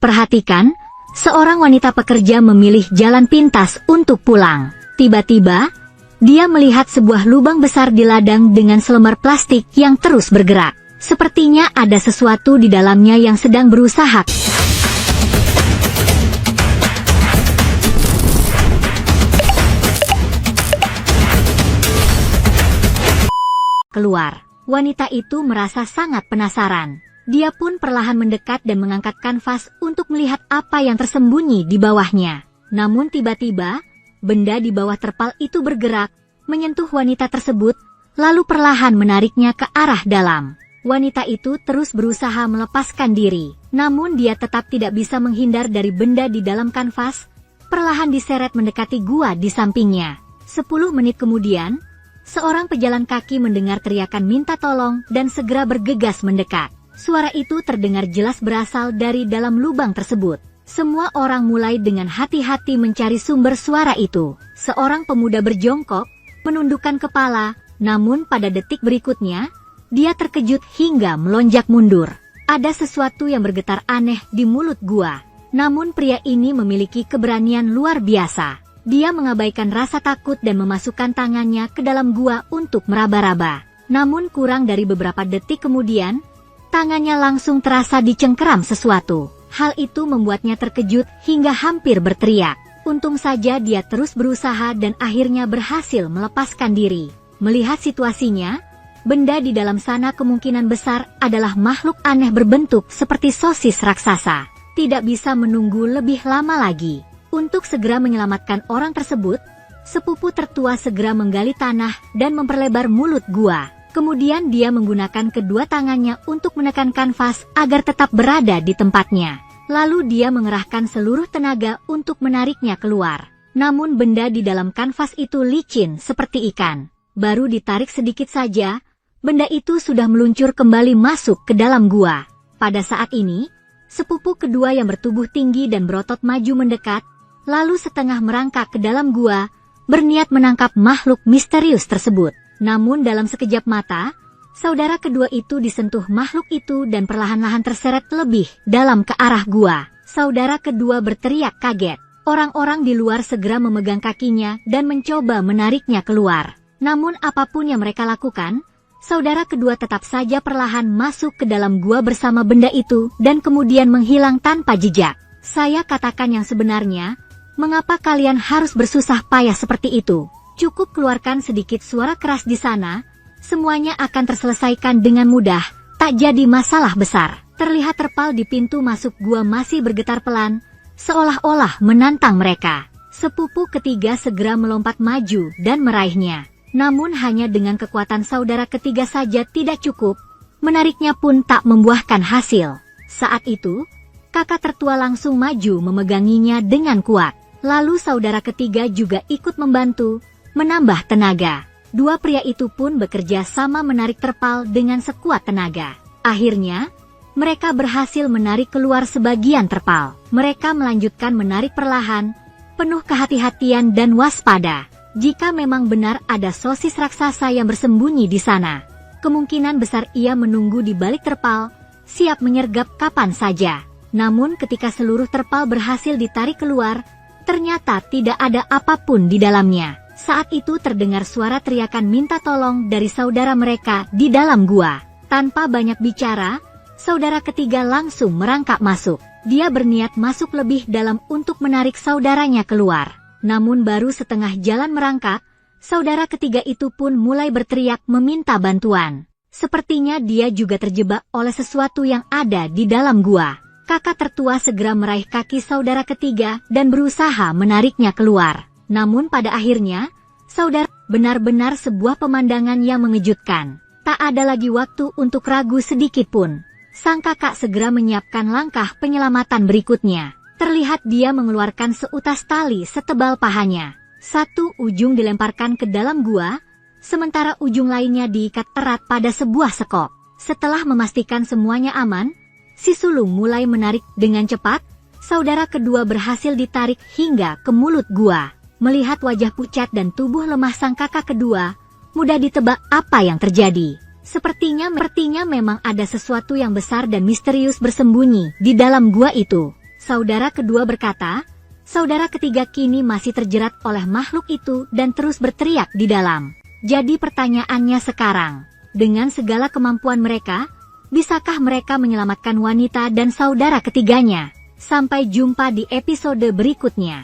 Perhatikan, seorang wanita pekerja memilih jalan pintas untuk pulang. Tiba-tiba, dia melihat sebuah lubang besar di ladang dengan selembar plastik yang terus bergerak. Sepertinya ada sesuatu di dalamnya yang sedang berusaha keluar. Wanita itu merasa sangat penasaran. Dia pun perlahan mendekat dan mengangkat kanvas untuk melihat apa yang tersembunyi di bawahnya. Namun tiba-tiba, benda di bawah terpal itu bergerak, menyentuh wanita tersebut, lalu perlahan menariknya ke arah dalam. Wanita itu terus berusaha melepaskan diri, namun dia tetap tidak bisa menghindar dari benda di dalam kanvas, perlahan diseret mendekati gua di sampingnya. 10 menit kemudian, seorang pejalan kaki mendengar teriakan minta tolong dan segera bergegas mendekat. Suara itu terdengar jelas berasal dari dalam lubang tersebut. Semua orang mulai dengan hati-hati mencari sumber suara itu. Seorang pemuda berjongkok, menundukkan kepala, namun pada detik berikutnya, dia terkejut hingga melonjak mundur. Ada sesuatu yang bergetar aneh di mulut gua. Namun pria ini memiliki keberanian luar biasa. Dia mengabaikan rasa takut dan memasukkan tangannya ke dalam gua untuk meraba-raba. Namun kurang dari beberapa detik kemudian, tangannya langsung terasa dicengkeram sesuatu. Hal itu membuatnya terkejut hingga hampir berteriak. Untung saja dia terus berusaha dan akhirnya berhasil melepaskan diri. Melihat situasinya, benda di dalam sana kemungkinan besar adalah makhluk aneh berbentuk seperti sosis raksasa. Tidak bisa menunggu lebih lama lagi. Untuk segera menyelamatkan orang tersebut, sepupu tertua segera menggali tanah dan memperlebar mulut gua. Kemudian dia menggunakan kedua tangannya untuk menekan kanvas agar tetap berada di tempatnya. Lalu dia mengerahkan seluruh tenaga untuk menariknya keluar. Namun benda di dalam kanvas itu licin seperti ikan. Baru ditarik sedikit saja, benda itu sudah meluncur kembali masuk ke dalam gua. Pada saat ini, sepupu kedua yang bertubuh tinggi dan berotot maju mendekat, lalu setengah merangkak ke dalam gua, berniat menangkap makhluk misterius tersebut. Namun dalam sekejap mata, saudara kedua itu disentuh makhluk itu dan perlahan-lahan terseret lebih dalam ke arah gua. Saudara kedua berteriak kaget. Orang-orang di luar segera memegang kakinya dan mencoba menariknya keluar. Namun apapun yang mereka lakukan, saudara kedua tetap saja perlahan masuk ke dalam gua bersama benda itu dan kemudian menghilang tanpa jejak. Saya katakan yang sebenarnya, mengapa kalian harus bersusah payah seperti itu? Cukup keluarkan sedikit suara keras di sana, semuanya akan terselesaikan dengan mudah, tak jadi masalah besar. Terlihat terpal di pintu masuk gua masih bergetar pelan, seolah-olah menantang mereka. Sepupu ketiga segera melompat maju dan meraihnya. Namun hanya dengan kekuatan saudara ketiga saja tidak cukup, menariknya pun tak membuahkan hasil. Saat itu, kakak tertua langsung maju memeganginya dengan kuat. Lalu saudara ketiga juga ikut membantu, menambah tenaga. Dua pria itu pun bekerja sama menarik terpal dengan sekuat tenaga. Akhirnya, mereka berhasil menarik keluar sebagian terpal. Mereka melanjutkan menarik perlahan, penuh kehati-hatian dan waspada. Jika memang benar ada sosis raksasa yang bersembunyi di sana, kemungkinan besar ia menunggu di balik terpal, siap menyergap kapan saja. Namun ketika seluruh terpal berhasil ditarik keluar, ternyata tidak ada apapun di dalamnya. Saat itu terdengar suara teriakan minta tolong dari saudara mereka di dalam gua. Tanpa banyak bicara, saudara ketiga langsung merangkak masuk. Dia berniat masuk lebih dalam untuk menarik saudaranya keluar. Namun baru setengah jalan merangkak, saudara ketiga itu pun mulai berteriak meminta bantuan. Sepertinya dia juga terjebak oleh sesuatu yang ada di dalam gua. Kakak tertua segera meraih kaki saudara ketiga dan berusaha menariknya keluar. Namun pada akhirnya, saudara, benar-benar sebuah pemandangan yang mengejutkan. Tak ada lagi waktu untuk ragu sedikit pun. Sang kakak segera menyiapkan langkah penyelamatan berikutnya. Terlihat dia mengeluarkan seutas tali setebal pahanya. Satu ujung dilemparkan ke dalam gua, sementara ujung lainnya diikat erat pada sebuah sekop. Setelah memastikan semuanya aman, si sulung mulai menarik dengan cepat. Saudara kedua berhasil ditarik hingga ke mulut gua. Melihat wajah pucat dan tubuh lemah sang kakak kedua, mudah ditebak apa yang terjadi. Sepertinya memang ada sesuatu yang besar dan misterius bersembunyi di dalam gua itu. Saudara kedua berkata, saudara ketiga kini masih terjerat oleh makhluk itu dan terus berteriak di dalam. Jadi pertanyaannya sekarang, dengan segala kemampuan mereka, bisakah mereka menyelamatkan wanita dan saudara ketiganya? Sampai jumpa di episode berikutnya.